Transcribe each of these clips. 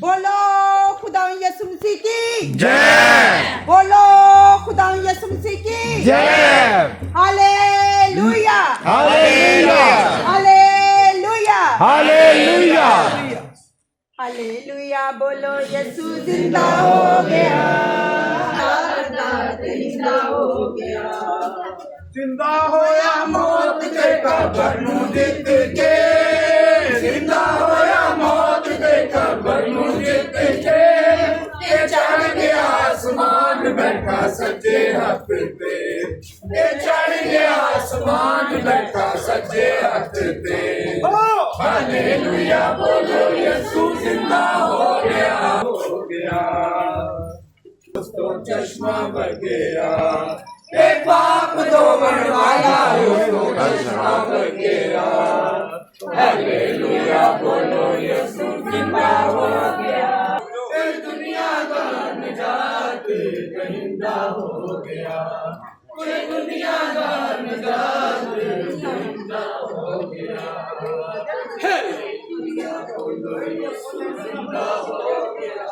बोलो खुदा यीशु मसीह की जय। बोलो खुदा यीशु मसीह की जय। Hallelujah hallelujah. Hallelujah hallelujah. Hallelujah. बोलो यीशु जिंदा हो गया, जिंदा हो गया, जिंदा होया मौत के कबर नू जित के, जिंदा होया मौत के कबर नू जित के, ये चढ़ गया आसमान बैठा सच्चे हक पे, ये चढ़ गया आसमान बैठा सच्चे हक पे। हालेलुया। बोलो यीशु जिंदा हो गया, हो गया। तो चश्मा बह गया, एक पाप धोवन वाला उसको चश्मा बह गया। हालेलुया। बोलो यीशु जिंदा हो गया, इस दुनिया का निजात जिंदा हो गया, पूरी दुनिया का निजात जिंदा हो गया। हालेलुया। बोलो यीशु जिंदा हो गया,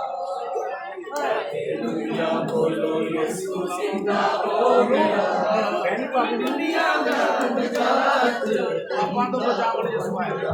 हालेलुया। बोलो यीशु जिंदा हो गया, दुनिया का निजात अपन तो बचा बड़े यीशु आएगा।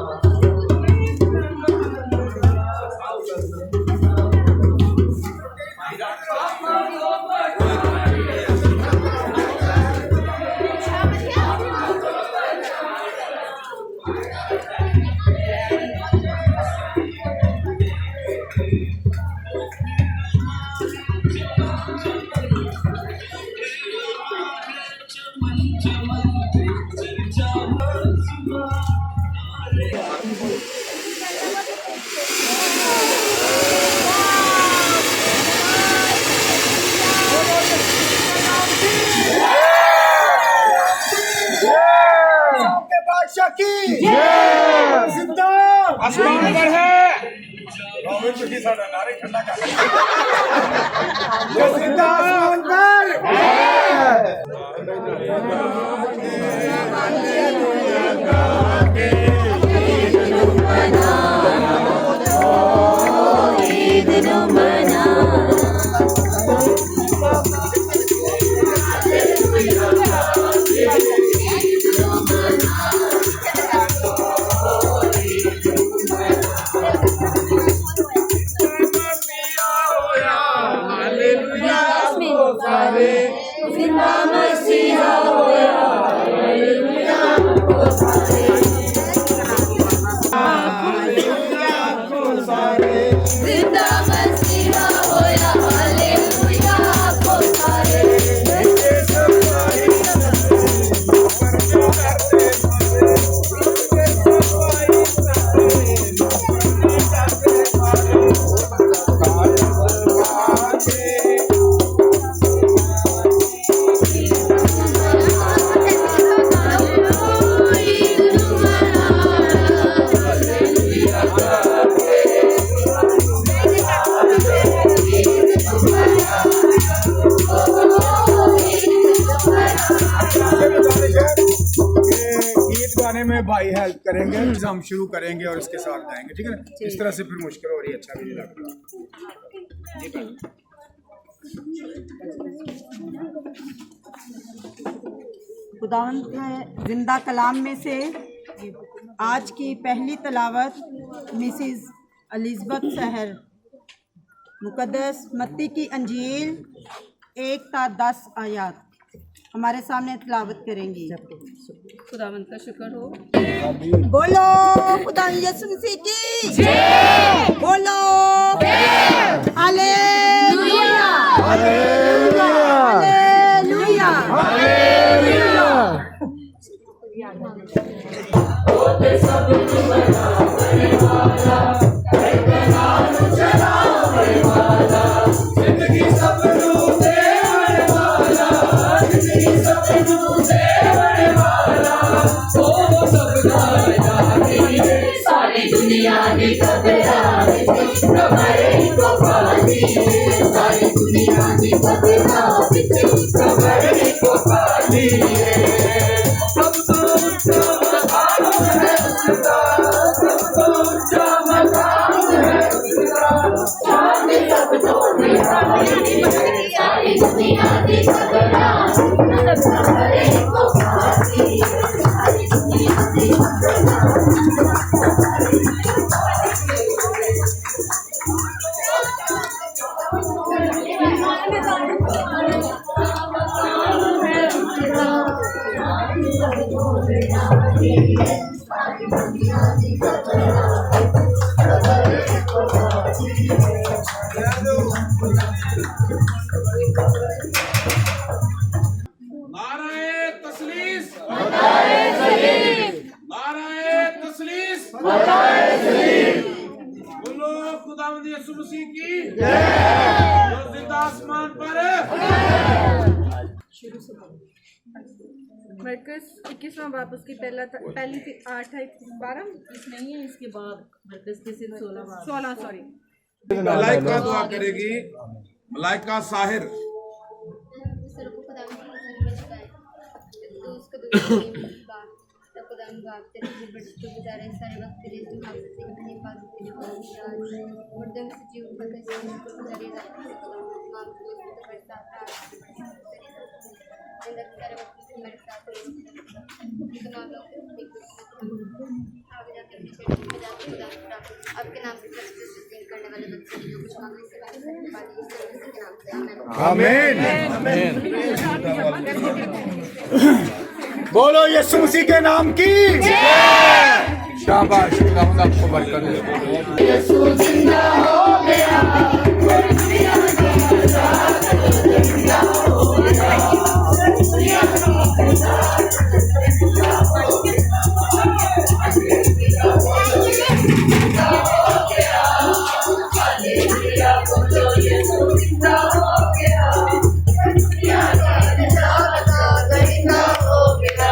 आसमान पर है नारे ठंडा कर आसमान पर जिंदा मसीहा होया, हालेलुया को सारे, हालेलुया को सारे, जिंदा मसीहा होया, हालेलुया को सारे, में भाई हेल्प करेंगे, हम शुरू करेंगे और इसके साथ जाएंगे, ठीक है ना? इस तरह से फिर मुश्किल हो रही है, अच्छा भी नहीं लग रहा। खुदावंद है जिंदा कलाम में से आज की पहली तलावत मिसिस एलिज़ाबेथ सहर मुकद्दस मत्ती की अंजील 1-10 आयत हमारे सामने तलावत करेंगी। खुदावंद का शुक्र हो। बोलो खुदा यीशु मसीह की जय। बोलो हालेलुया, हालेलुया, हालेलुया, हालेलुया। सारी दुनिया की खबरां सारी दुनिया की खबरां को पाली सब तो मकान है उसका, सब तो मकान है उसका। नाराए तस्लीस, नाराए तस्लीस, बोलो खुदावंद यीशु मसीह की जो जिंदा आसमान पर मरकस 21वां बाब उसकी पहली 8 है 12 नहीं है इसके बाद मरकज के सिर्फ 16 सॉरी। मलाइका दुआ करेगी, मलाइका साहिर सर को खुदा में झुकाए तो उसको बाप तो खुदा में बाप तेरे से बड़े तो गुजारे सारे वक्त तेरे तुम आप से अपने पास तेरे मुर्दों से जीव बदल से गुजारे रात मां को मेरे साथ जिंदा सारे वक्त मेरे साथ इतना लोग आगे जाकर आपके नाम से करने वाले बच्चे जो कुछ मांगे से करने वाले के नाम से आमीन। बोलो यीशु मसीह के नाम की शाबाश, खुदावंद आपको बरकत दे। यीशु जिंदा हो गया, दुनिया का आजाद जिंदा हो गया, दुनिया का आजाद जिंदा हो गया, हालेलुया बोलो यीशु जिंदा हो गया, दुनिया का आजाद जिंदा हो गया,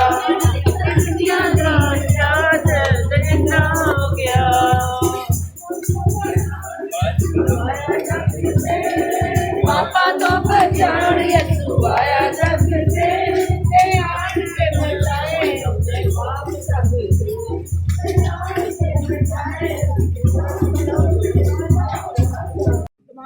दुनिया का आजाद जिंदा हो गया। पापा तो पहचान यीशु आया जग से, आन पे बचाए अपने पाप सब से, आन पे बचाए।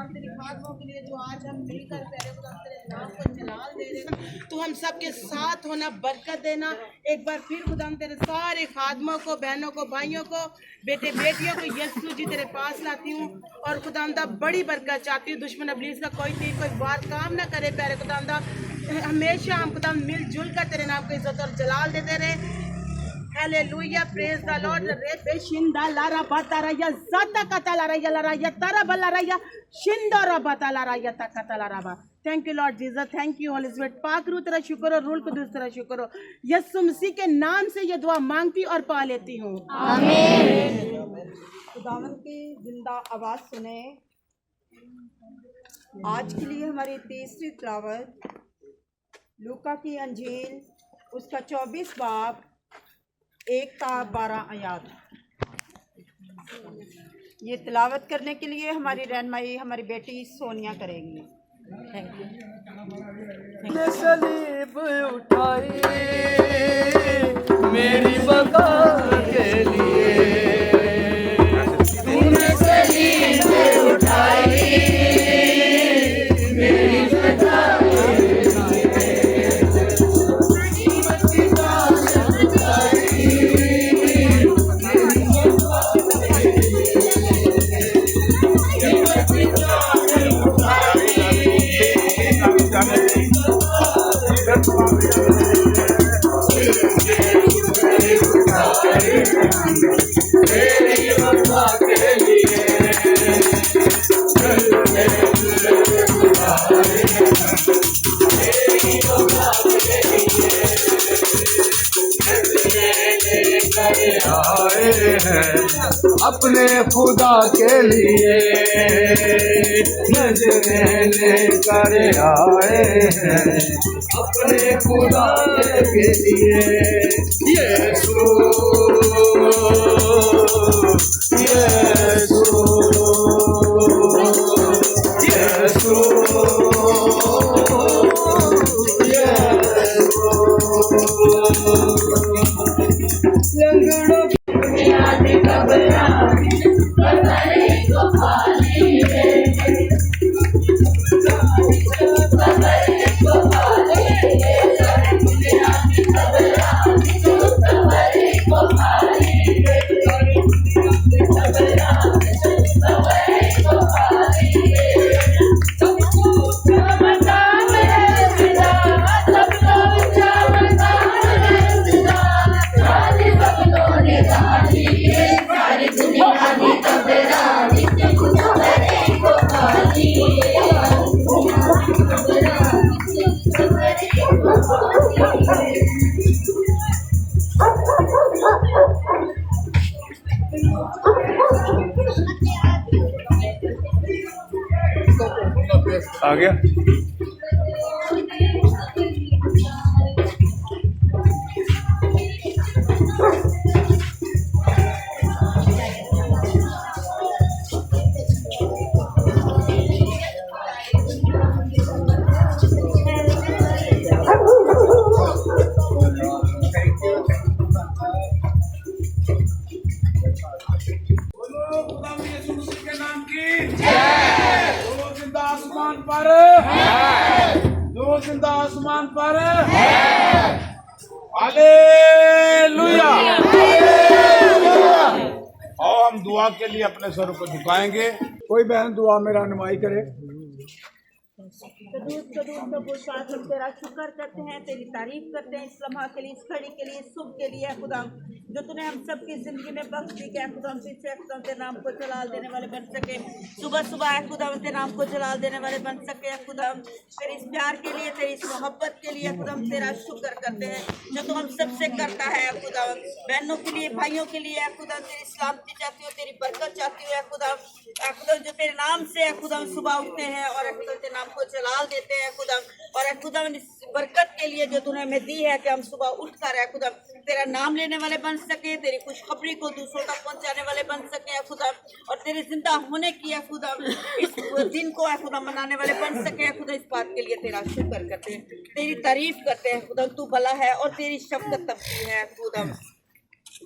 तेरी खादमों के लिए जो आज हम मिलकर तेरे खुदा तेरे नाम को जलाल दे रहे हैं, तो हम सबके साथ होना, बरकत देना। एक बार फिर खुदा तेरे सारे खादमों को, बहनों को, भाइयों को, बेटे बेटियों को यीशु जी तेरे पास लाती हूँ और खुदांदा बड़ी बरकत चाहती हूँ। दुश्मन अबलीस का कोई तीर कोई वार काम ना करे प्यारे खुदांदा, हमेशा हम खुदा मिलजुल कर तेरे नाम को इज्जत और जलाल देते रहे। Hallelujah, praise the Lord. रे बेशिंदा लारा बातारा या ज़ाता कतालारा या लारा या तारा बलारा या शिंदोरा बतालारा या तकतालारा बा। Thank you Lord Jesus, thank you Holi spirit. पाक रूह तेरा शुक्र और रूल कुदूस तेरा शुक्र हो। यीशु मसीह के नाम से ये दुआ मांगती और पा लेती हूँ, आमीन। खुदावंद की जिंदा आवाज़ सुने। आज के लिए हमारी तीसरी तिलावत लूका की अंजील उसका 24 बाब 1 ता 12 आयात। ये तिलावत करने के लिए हमारी रहनुमाई हमारी बेटी सोनिया करेगी। Thank you. सलीब उठाई मेरी बका के लिए, तूने सलीब उठाई मेरी बका के अपने खुदा के लिए नजरे लेकर आए हैं, अपने खुदा के लिए। यीशु यीशु यीशु लंगड़ों आ गया। बोलो खुदा यीशु मसीह के नाम की जो जिंदा आसमान पर जो जिंदा आसमान पर हालेलुया। और हम दुआ के लिए अपने सर को झुकाएंगे। कोई बहन दुआ में रहनुमाई करे। कदूस प्रभु साथ हम तेरा शुक्र करते हैं, तेरी तारीफ करते हैं इस लम्हा के लिए, इस घड़ी के लिए, इस शुभ के लिए खुदा जो तूने हम सब की जिंदगी में बख्श दी कि खुदा हम फिर से खुदा तेरे नाम को जलाल देने वाले बन सके। सुबह सुबह खुदा तेरे नाम को जलाल देने वाले बन सके। खुदा तेरे इस प्यार के लिए, तेरी इस मोहब्बत के लिए खुदा हम तेरा शुक्र करते हैं जो तू हम सबसे करता है। खुदा बहनों के लिए, भाइयों के लिए खुदा तेरी सलामती चाहती हो, तेरी बरकत चाहती हो। खुदा जो तेरे नाम से खुदा सुबह उठते हैं और खुदा तेरे नाम को जलाल देते हैं खुदा। और खुदा इस बरकत के लिए जो तूने हमें दी है कि हम सुबह उठकर खुदा तेरा नाम लेने वाले बन सके, तेरी खुशखबरी को दूसरों तक पहुंचाने वाले बन सके खुदा। और तेरे जिंदा होने की खुदा इस दिन को खुदा मनाने वाले बन सके खुदा। इस बात के लिए तेरा शुक्र करते हैं, तेरी तारीफ करते हैं खुदा। तू भला है और तेरी शफकत तबकी है खुदा।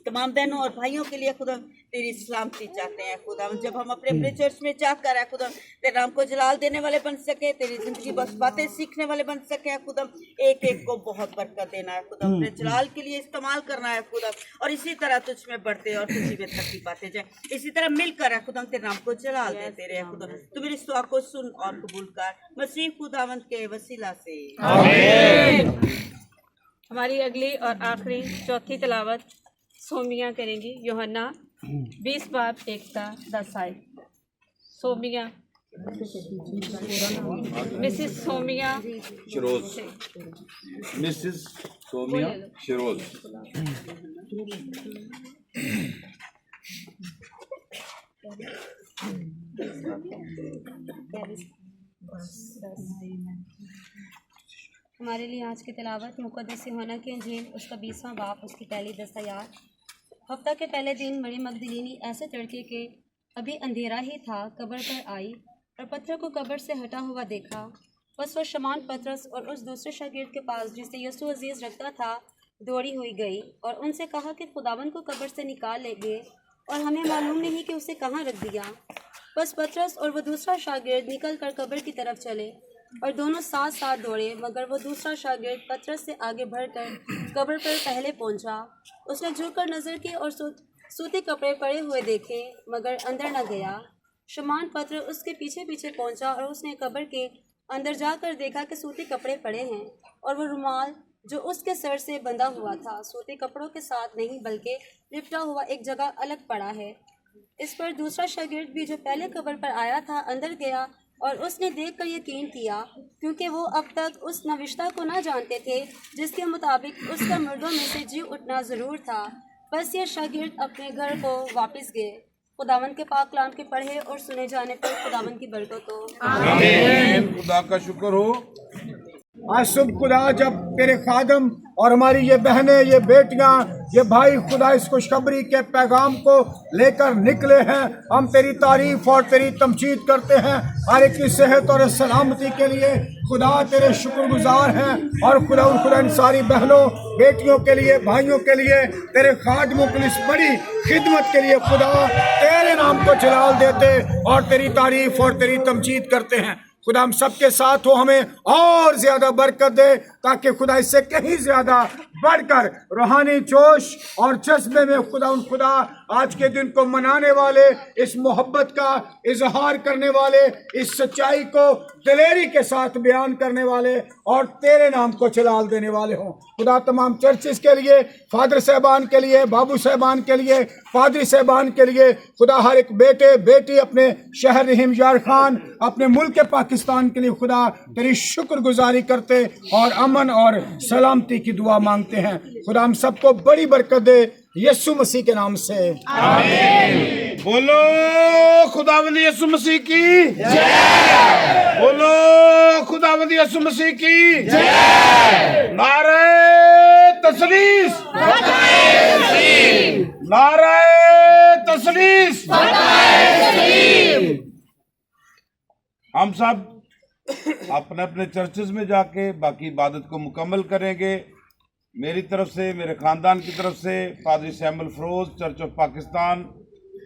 तमाम बहनों और भाइयों के लिए खुदा तेरी सलामती चाहते हैं खुदा। जब हम अपने अपने चर्च में जाकर खुदा तेरे नाम को जलाल देने वाले बन सके, तेरी जिंदगी बस बातें सीखने वाले बन सके खुदा। एक एक को बहुत बरकत देना है खुदा, अपने जलाल के लिए इस्तेमाल करना है खुदा। और इसी तरह तुझ में बढ़ते और तुझी में तरक्की पाते जाए। इसी तरह मिलकर खुदा तेरे नाम को जलाल देते रहे खुदा। तू मेरी इस दुआ को सुन और कबूल कर मसीह खुदावंद के वसीला से आमीन। हमारी अगली और आखिरी चौथी तिलावत सोमिया करेंगी। यूहन्ना 20 बाब 1-10 आए। सोमिया मिसिस सोमिया शिरोज, मिसिस सोमिया शिरोज। हमारे लिए आज की तिलावत मुक़द्दस यूहन्ना की इंजील उसका 20वां बाब उसकी पहली 10 आयत। हफ्ता के पहले दिन मरियम मगदलीनी ऐसे तड़के के अभी अंधेरा ही था कब्र पर आई और पत्थर को कब्र से हटा हुआ देखा। बस वह शमान पतरस और उस दूसरे शागिर्द के पास जिसे यीशु अजीज़ रखता था दौड़ी हुई गई और उनसे कहा कि खुदावन को कब्र से निकाल लेंगे और हमें मालूम नहीं कि उसे कहाँ रख दिया। बस पतरस और वह दूसरा शागिर्द निकल कर कब्र की तरफ चले और दोनों साथ साथ दौड़े, मगर वो दूसरा शागिर्द पतरस से आगे बढ़कर कब्र पर पहले पहुंचा। उसने झुककर नज़र की और सूती कपड़े पड़े हुए देखे, मगर अंदर न गया। शमान पत्र उसके पीछे पीछे पहुंचा और उसने कब्र के अंदर जाकर देखा कि सूती कपड़े पड़े हैं और वह रुमाल जो उसके सर से बंधा हुआ था सूती कपड़ों के साथ नहीं बल्कि लिपटा हुआ एक जगह अलग पड़ा है। इस पर दूसरा शागिर्द भी जो पहले कब्र पर आया था अंदर गया और उसने देखकर यकीन किया, क्योंकि वो अब तक उस नविश्ता को ना जानते थे जिसके मुताबिक उसका मुर्दों में से जी उठना ज़रूर था। बस ये शागिर्द अपने घर को वापस गए। खुदावन के पाक कलाम के पढ़े और सुने जाने पर खुदावन की बरकत हो। आमीन। खुदा का शुक्र हो। आज सुबह खुदा जब तेरे खादम और हमारी ये बहनें, ये बेटियां, ये भाई खुदा इस खुशखबरी के पैगाम को लेकर निकले हैं, हम तेरी तारीफ और तेरी तमजीद करते हैं। हर एक की सेहत और सलामती के लिए खुदा तेरे शुक्रगुजार हैं। और खुदा इन सारी बहनों, बेटियों के लिए, भाइयों के लिए, तेरे खादमों के लिए इस बड़ी खिदमत के लिए खुदा तेरे नाम को जलाल देते और तेरी तारीफ और तेरी तमजीद करते हैं। खुदा हम सबके साथ हो, हमें और ज्यादा बरकत दे ताकि खुदा इससे कहीं ज्यादा बढ़कर रूहानी जोश और जज्बे में खुदा आज के दिन को मनाने वाले, इस मोहब्बत का इजहार करने वाले, इस सच्चाई को दिलेरी के साथ बयान करने वाले और तेरे नाम को जलाल देने वाले हों। खुदा तमाम चर्चिस के लिए, फादर साहबान के लिए, बाबू साहबान के लिए, पादरी साहबान के लिए, खुदा हर एक बेटे बेटी अपने शहर रहीम यार खान, अपने मुल्क पाकिस्तान के लिए खुदा तेरी शुक्रगुजारी करते और अमन और सलामती की दुआ मांगते हैं। खुदा हम सबको बड़ी बरकत दे यीशु मसीह के नाम से आमीन। बोलो खुदावंद यीशु मसीह की जय। बोलो खुदावंद यीशु मसीह की नारे तस्लीस, नारे तस्लीस। हम सब अपने अपने चर्चेस में जाके बाकी इबादत को मुकम्मल करेंगे। मेरी तरफ से, मेरे खानदान की तरफ से, पादरी Samuel furrows church of Pakistan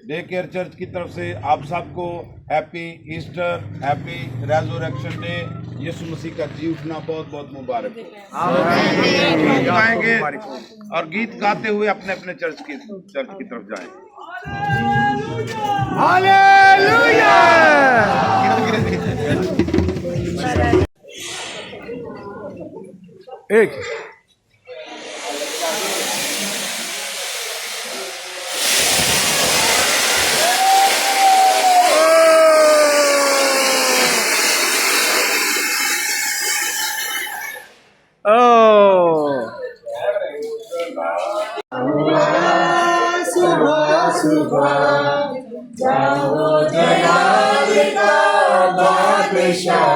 day care church की तरफ से आप सबको हैप्पी ईस्टर, हैप्पी रेज़रेक्शन डे, यीशु मसीह का जी उठना बहुत बहुत मुबारक हो। गीत गाएंगे और गीत गाते हुए अपने अपने चर्च की तरफ जाएंगे। हालेलुया। एक बादशाह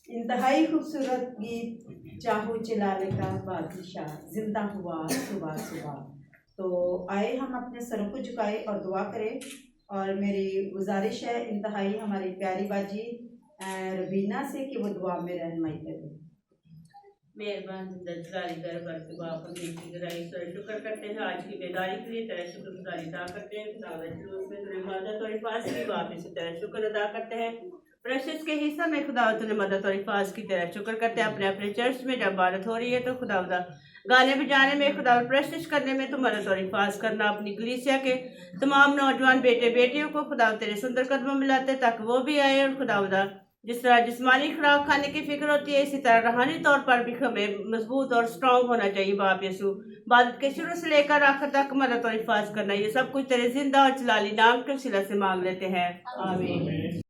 इंतहाई खूबसूरत गीत चाहो चिलाले का बादशाह जिंदा हुआ सुबह सुबह। तो आए हम अपने सरों को झुकाए और दुआ करें। और मेरी गुजारिश है इंतहाई हमारी प्यारी बाजी रबीना से कि वो दुआ में रहनुमाई करें। मेहरबान कारीगर बरकत बाप की गहराई से शुक्र करते हैं आज की बेदारी के लिए तेरा शुक्रगुजारी अदा करते हैं। मदद और हिफाज की वापस से तेरा शुक्र अदा करते हैं। प्रेशस के हिस्सा में खुदा तूने मदद और हिफाज की तेरा शुक्र करते हैं। अपने अपने चर्च में जब इबादत हो रही है तो खुदा गाने बजाने में खुदा प्रेशस करने में तो मदद और हिफाज करना। अपनी कलीसिया के तमाम नौजवान बेटे बेटियों को खुदा तेरे सुंदर कदमों में लाते ताकि वो भी आए और खुदा जिस तरह जिस्मानी खुराक खाने की फिक्र होती है इसी तरह रूहानी तौर पर भी हमें मजबूत और स्ट्रॉन्ग होना चाहिए। बाप यीशु इबादत के शुरू से लेकर आखिर तक मदद और हिफाज करना ये सब कुछ तेरे जिंदा और जलाली नाम के सिला से मांग लेते हैं। आमीन।